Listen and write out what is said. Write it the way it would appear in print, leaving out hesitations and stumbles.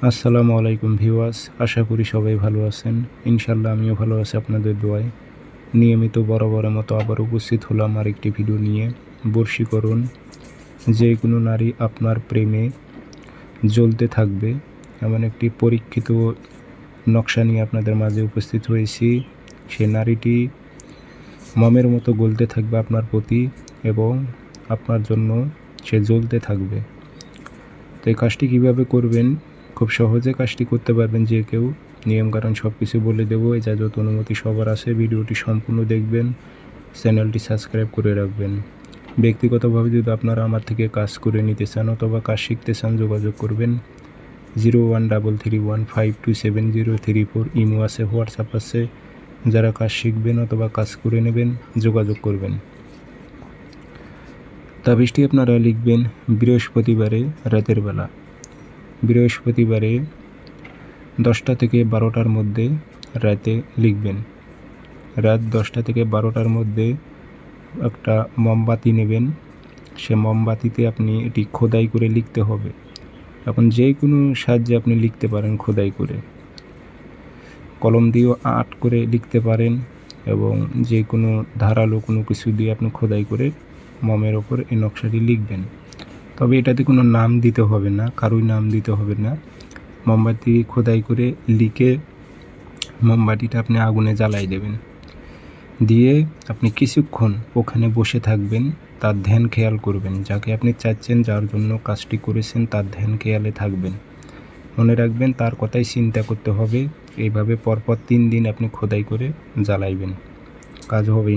আসসালামু আলাইকুম ভিউয়ার্স, আশা করি সবাই ভালো আছেন। ইনশাল্লাহ আমিও ভালো আছি আপনাদের দোয়ায়। নিয়মিত বরাবরের মতো আবার উপস্থিত হলাম আরেকটি ভিডিও নিয়ে। বশীকরণ, যে কোনো নারী আপনার প্রেমে জ্বলতে থাকবে এমন একটি পরীক্ষিত নকশা নিয়ে আপনাদের মাঝে উপস্থিত হয়েছি। সে নারীটি মমের মতো গলতে থাকবে আপনার প্রতি এবং আপনার জন্য সে জ্বলতে থাকবে। তো এই কাজটি কীভাবে করবেন, খুব সহজে কাজটি করতে পারবেন যে কেউ। নিয়মকানুন সব কিছু বলে দেবো, ইজাজত অনুমতি সবার আছে। ভিডিওটি সম্পূর্ণ দেখবেন, চ্যানেলটি সাবস্ক্রাইব করে রাখবেন। ব্যক্তিগতভাবে যদি আপনারা আমার থেকে কাজ করে নিতে চান অথবা কাজ শিখতে চান, যোগাযোগ করবেন 013315270334। ইমো আছে, হোয়াটসঅ্যাপ আছে। যারা কাজ শিখবেন অথবা কাজ করে নেবেন যোগাযোগ করবেন। তাবিজটি আপনারা লিখবেন বৃহস্পতিবারে রাতের বেলা। বৃহস্পতিবারে 10টা থেকে 12টার মধ্যে রাতে লিখবেন। রাত 10টা থেকে 12টার মধ্যে একটা মোমবাতি নেবেন। সে মোমবাতিতে আপনি এটি খোদাই করে লিখতে হবে। এখন যে কোনো সাহায্যে আপনি লিখতে পারেন, খোদাই করে, কলম দিয়েও আর্ট করে লিখতে পারেন এবং যে কোনো ধারালো কোনো কিছু দিয়ে আপনি খোদাই করে মোমের ওপর এই নকশাটি লিখবেন। তবে এটাতে কোনো নাম দিতে হবে না, কারোই নাম দিতে হবে না। মোমবাতি খোদাই করে লিখে মোমবাতিটা আপনি আগুনে জ্বালাই দেবেন। দিয়ে আপনি কিছুক্ষণ ওখানে বসে থাকবেন, তার ধ্যান খেয়াল করবেন। যাকে আপনি চাচ্ছেন, যার জন্য কাজটি করেছেন, তার ধ্যান খেয়ালে থাকবেন। মনে রাখবেন তার কথাই চিন্তা করতে হবে। এইভাবে পরপর 3 দিন আপনি খোদাই করে জ্বালাইবেন, কাজ হবে।